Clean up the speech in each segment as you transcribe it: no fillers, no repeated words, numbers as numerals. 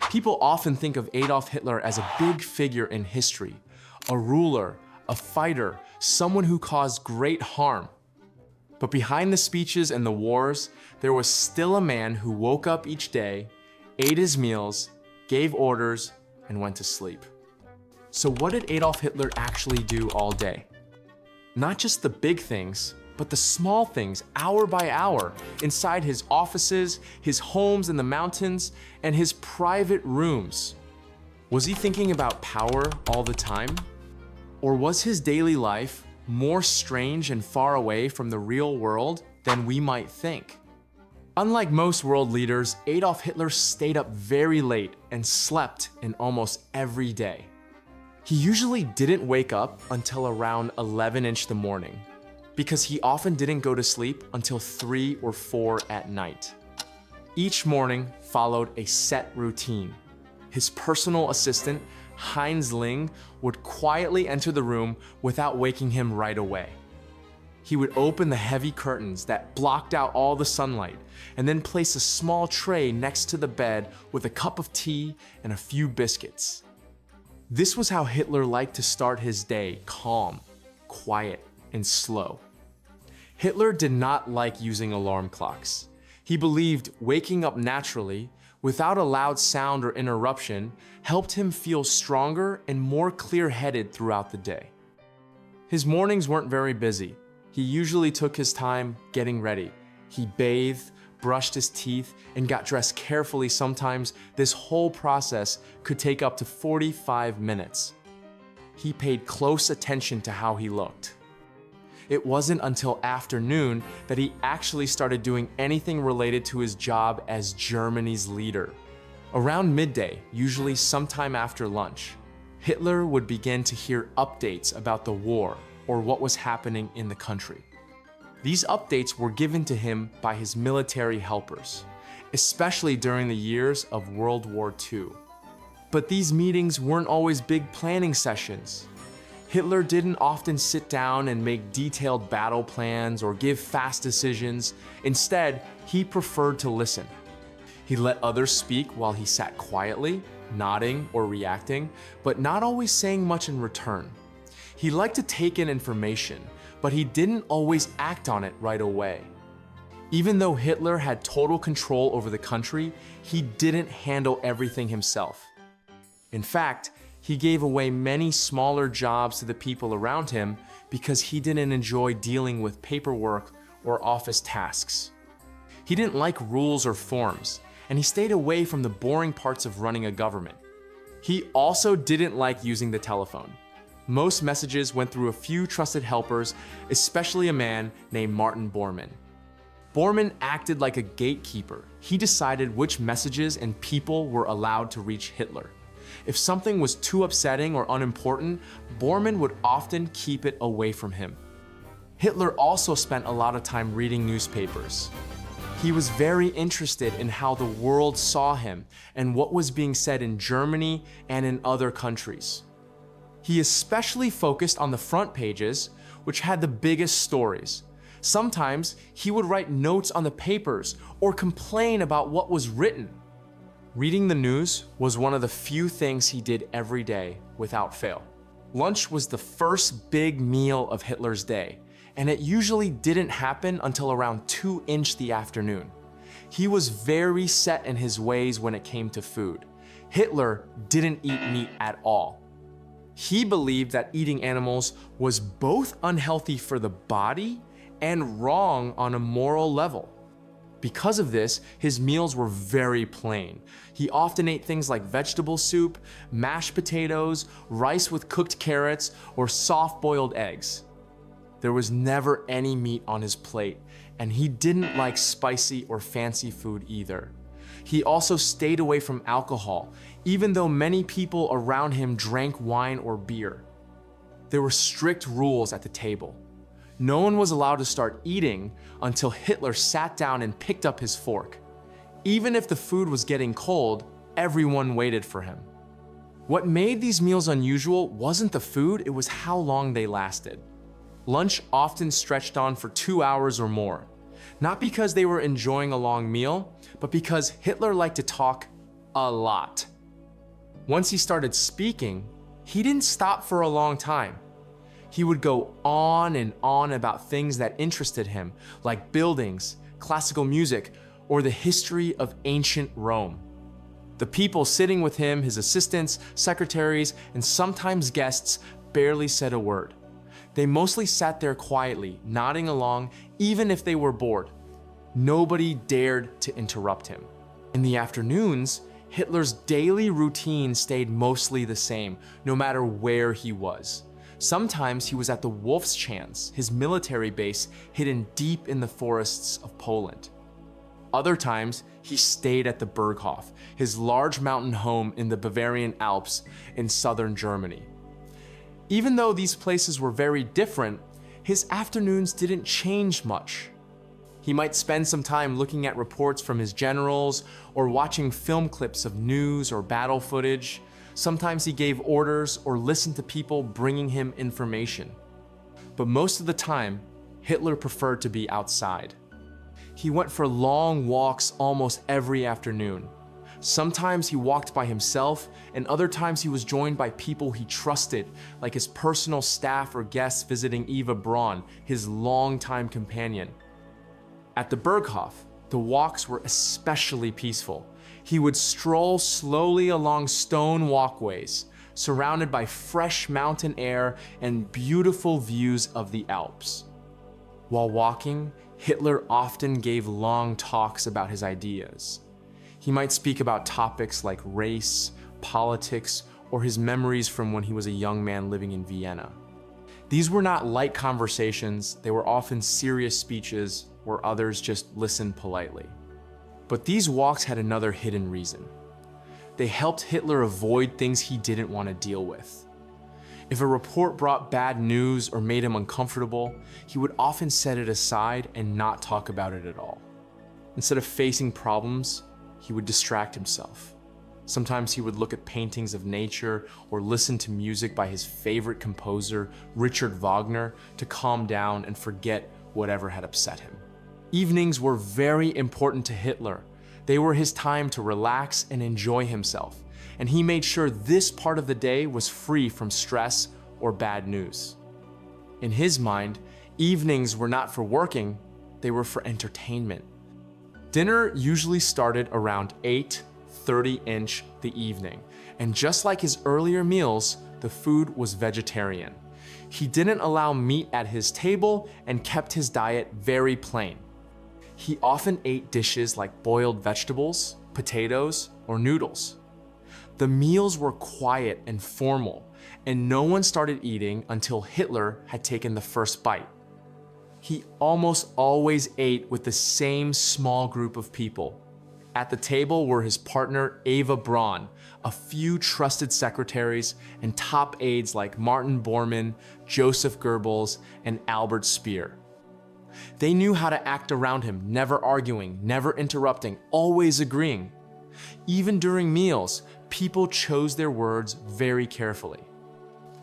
People often think of Adolf Hitler as a big figure in history, a ruler, a fighter, someone who caused great harm. But behind the speeches and the wars, there was still a man who woke up each day, ate his meals, gave orders, and went to sleep. So what did Adolf Hitler actually do all day? Not just the big things, but the small things, hour by hour, inside his offices, his homes in the mountains, and his private rooms. Was he thinking about power all the time? Or was his daily life more strange and far away from the real world than we might think? Unlike most world leaders, Adolf Hitler stayed up very late and slept in almost every day. He usually didn't wake up until around 11-ish the morning, because he often didn't go to sleep until 3 or 4 at night. Each morning followed a set routine. His personal assistant, Heinz Ling, would quietly enter the room without waking him right away. He would open the heavy curtains that blocked out all the sunlight and then place a small tray next to the bed with a cup of tea and a few biscuits. This was how Hitler liked to start his day: calm, quiet, and slow. Hitler did not like using alarm clocks. He believed waking up naturally, without a loud sound or interruption, helped him feel stronger and more clear-headed throughout the day. His mornings weren't very busy. He usually took his time getting ready. He bathed, brushed his teeth, and got dressed carefully. Sometimes this whole process could take up to 45 minutes. He paid close attention to how he looked. It wasn't until afternoon that he actually started doing anything related to his job as Germany's leader. Around midday, usually sometime after lunch, Hitler would begin to hear updates about the war or what was happening in the country. These updates were given to him by his military helpers, especially during the years of World War II. But these meetings weren't always big planning sessions. Hitler didn't often sit down and make detailed battle plans or give fast decisions. Instead, he preferred to listen. He let others speak while he sat quietly, nodding or reacting, but not always saying much in return. He liked to take in information, but he didn't always act on it right away. Even though Hitler had total control over the country, he didn't handle everything himself. In fact, he gave away many smaller jobs to the people around him because he didn't enjoy dealing with paperwork or office tasks. He didn't like rules or forms, and he stayed away from the boring parts of running a government. He also didn't like using the telephone. Most messages went through a few trusted helpers, especially a man named Martin Bormann. Bormann acted like a gatekeeper. He decided which messages and people were allowed to reach Hitler. If something was too upsetting or unimportant, Bormann would often keep it away from him. Hitler also spent a lot of time reading newspapers. He was very interested in how the world saw him and what was being said in Germany and in other countries. He especially focused on the front pages, which had the biggest stories. Sometimes he would write notes on the papers or complain about what was written. Reading the news was one of the few things he did every day without fail. Lunch was the first big meal of Hitler's day, and it usually didn't happen until around 2-ish the afternoon. He was very set in his ways when it came to food. Hitler didn't eat meat at all. He believed that eating animals was both unhealthy for the body and wrong on a moral level. Because of this, his meals were very plain. He often ate things like vegetable soup, mashed potatoes, rice with cooked carrots, or soft-boiled eggs. There was never any meat on his plate, and he didn't like spicy or fancy food either. He also stayed away from alcohol, even though many people around him drank wine or beer. There were strict rules at the table. No one was allowed to start eating until Hitler sat down and picked up his fork. Even if the food was getting cold, everyone waited for him. What made these meals unusual wasn't the food, it was how long they lasted. Lunch often stretched on for 2 hours or more. Not because they were enjoying a long meal, but because Hitler liked to talk a lot. Once he started speaking, he didn't stop for a long time. He would go on and on about things that interested him, like buildings, classical music, or the history of ancient Rome. The people sitting with him, his assistants, secretaries, and sometimes guests, barely said a word. They mostly sat there quietly, nodding along, even if they were bored. Nobody dared to interrupt him. In the afternoons, Hitler's daily routine stayed mostly the same, no matter where he was. Sometimes he was at the Wolfschanz, his military base hidden deep in the forests of Poland. Other times, he stayed at the Berghof, his large mountain home in the Bavarian Alps in southern Germany. Even though these places were very different, his afternoons didn't change much. He might spend some time looking at reports from his generals or watching film clips of news or battle footage. Sometimes he gave orders or listened to people bringing him information. But most of the time, Hitler preferred to be outside. He went for long walks almost every afternoon. Sometimes he walked by himself, and other times he was joined by people he trusted, like his personal staff or guests visiting Eva Braun, his longtime companion. At the Berghof, the walks were especially peaceful. He would stroll slowly along stone walkways, surrounded by fresh mountain air and beautiful views of the Alps. While walking, Hitler often gave long talks about his ideas. He might speak about topics like race, politics, or his memories from when he was a young man living in Vienna. These were not light conversations, they were often serious speeches where others just listened politely. But these walks had another hidden reason. They helped Hitler avoid things he didn't want to deal with. If a report brought bad news or made him uncomfortable, he would often set it aside and not talk about it at all. Instead of facing problems, he would distract himself. Sometimes he would look at paintings of nature or listen to music by his favorite composer, Richard Wagner, to calm down and forget whatever had upset him. Evenings were very important to Hitler. They were his time to relax and enjoy himself, and he made sure this part of the day was free from stress or bad news. In his mind, evenings were not for working, they were for entertainment. Dinner usually started around 8:30 the evening, and just like his earlier meals, the food was vegetarian. He didn't allow meat at his table and kept his diet very plain. He often ate dishes like boiled vegetables, potatoes, or noodles. The meals were quiet and formal, and no one started eating until Hitler had taken the first bite. He almost always ate with the same small group of people. At the table were his partner Eva Braun, a few trusted secretaries, and top aides like Martin Bormann, Joseph Goebbels, and Albert Speer. They knew how to act around him, never arguing, never interrupting, always agreeing. Even during meals, people chose their words very carefully.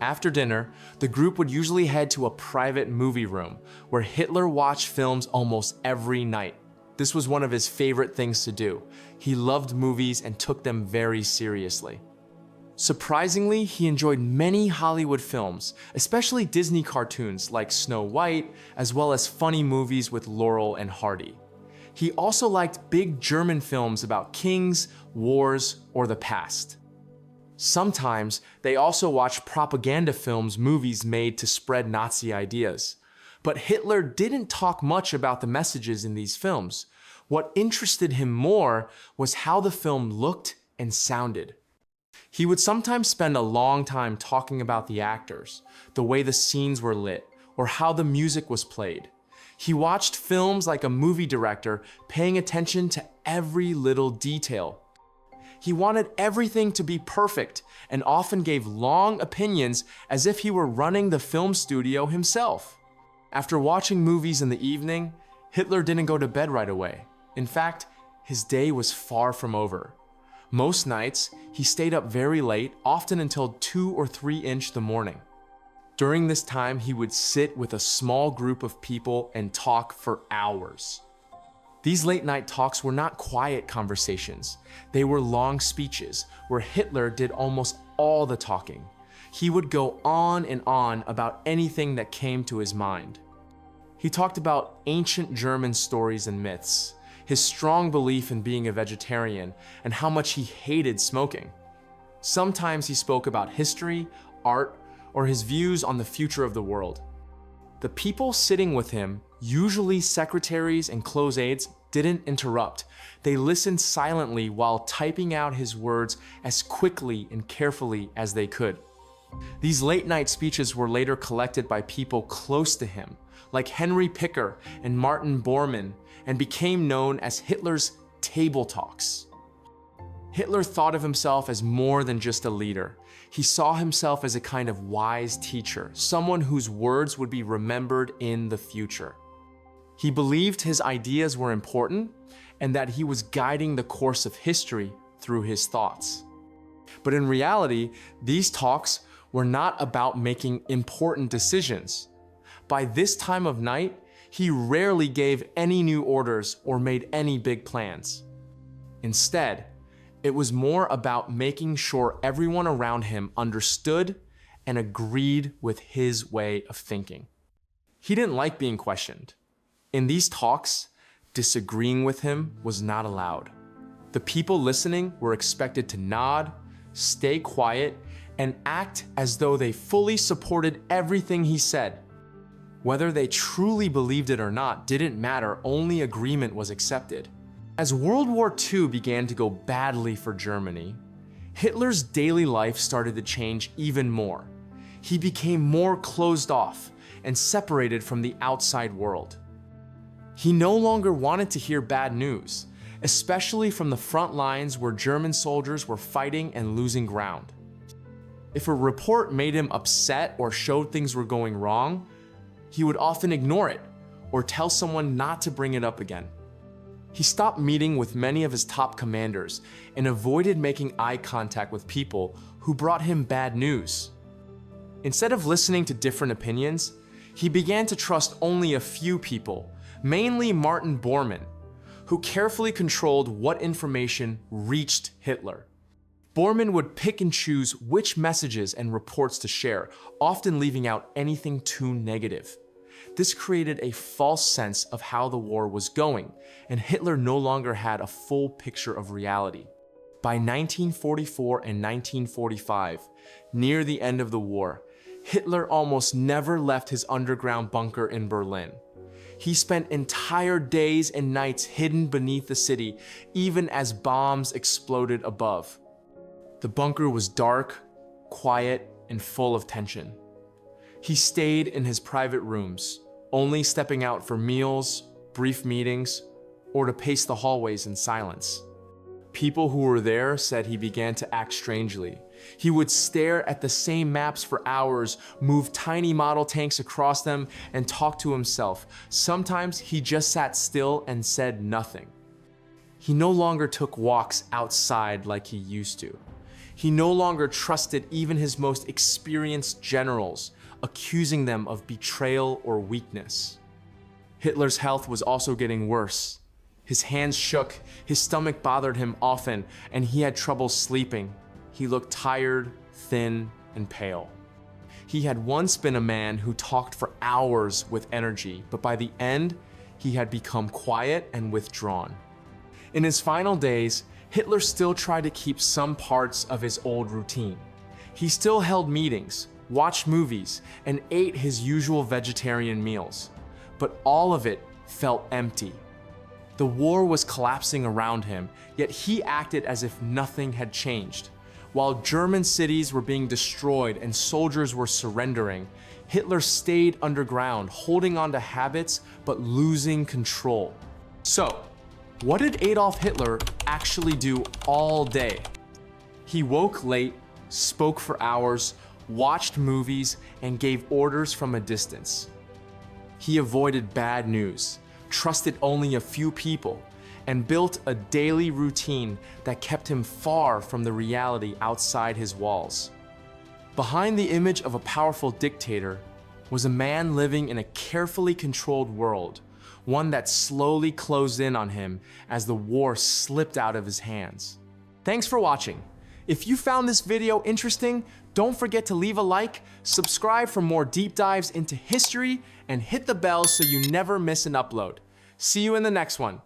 After dinner, the group would usually head to a private movie room where Hitler watched films almost every night. This was one of his favorite things to do. He loved movies and took them very seriously. Surprisingly, he enjoyed many Hollywood films, especially Disney cartoons like Snow White, as well as funny movies with Laurel and Hardy. He also liked big German films about kings, wars, or the past. Sometimes they also watched propaganda films, movies made to spread Nazi ideas. But Hitler didn't talk much about the messages in these films. What interested him more was how the film looked and sounded. He would sometimes spend a long time talking about the actors, the way the scenes were lit, or how the music was played. He watched films like a movie director, paying attention to every little detail. He wanted everything to be perfect and often gave long opinions as if he were running the film studio himself. After watching movies in the evening, Hitler didn't go to bed right away. In fact, his day was far from over. Most nights, he stayed up very late, often until 2 or 3 in the morning. During this time, he would sit with a small group of people and talk for hours. These late-night talks were not quiet conversations. They were long speeches where Hitler did almost all the talking. He would go on and on about anything that came to his mind. He talked about ancient German stories and myths, his strong belief in being a vegetarian, and how much he hated smoking. Sometimes he spoke about history, art, or his views on the future of the world. The people sitting with him, usually secretaries and close aides, didn't interrupt. They listened silently while typing out his words as quickly and carefully as they could. These late-night speeches were later collected by people close to him, like Henry Picker and Martin Bormann, and became known as Hitler's table talks. Hitler thought of himself as more than just a leader. He saw himself as a kind of wise teacher, someone whose words would be remembered in the future. He believed his ideas were important and that he was guiding the course of history through his thoughts. But in reality, these talks were not about making important decisions. By this time of night, he rarely gave any new orders or made any big plans. Instead, it was more about making sure everyone around him understood and agreed with his way of thinking. He didn't like being questioned. In these talks, disagreeing with him was not allowed. The people listening were expected to nod, stay quiet, and act as though they fully supported everything he said. Whether they truly believed it or not didn't matter, only agreement was accepted. As World War II began to go badly for Germany, Hitler's daily life started to change even more. He became more closed off and separated from the outside world. He no longer wanted to hear bad news, especially from the front lines where German soldiers were fighting and losing ground. If a report made him upset or showed things were going wrong, he would often ignore it or tell someone not to bring it up again. He stopped meeting with many of his top commanders and avoided making eye contact with people who brought him bad news. Instead of listening to different opinions, he began to trust only a few people, mainly Martin Bormann, who carefully controlled what information reached Hitler. Bormann would pick and choose which messages and reports to share, often leaving out anything too negative. This created a false sense of how the war was going, and Hitler no longer had a full picture of reality. By 1944 and 1945, near the end of the war, Hitler almost never left his underground bunker in Berlin. He spent entire days and nights hidden beneath the city, even as bombs exploded above. The bunker was dark, quiet, and full of tension. He stayed in his private rooms, only stepping out for meals, brief meetings, or to pace the hallways in silence. People who were there said he began to act strangely. He would stare at the same maps for hours, move tiny model tanks across them, and talk to himself. Sometimes he just sat still and said nothing. He no longer took walks outside like he used to. He no longer trusted even his most experienced generals, accusing them of betrayal or weakness. Hitler's health was also getting worse. His hands shook, his stomach bothered him often, and he had trouble sleeping. He looked tired, thin, and pale. He had once been a man who talked for hours with energy, but by the end, he had become quiet and withdrawn. In his final days, Hitler still tried to keep some parts of his old routine. He still held meetings, watched movies, and ate his usual vegetarian meals. But all of it felt empty. The war was collapsing around him, yet he acted as if nothing had changed. While German cities were being destroyed and soldiers were surrendering, Hitler stayed underground, holding on to habits but losing control. So, what did Adolf Hitler actually do all day? He woke late, spoke for hours, watched movies, and gave orders from a distance. He avoided bad news, trusted only a few people, and built a daily routine that kept him far from the reality outside his walls. Behind the image of a powerful dictator was a man living in a carefully controlled world, one that slowly closed in on him as the war slipped out of his hands. Thanks for watching. If you found this video interesting, don't forget to leave a like, subscribe for more deep dives into history, and hit the bell so you never miss an upload. See you in the next one.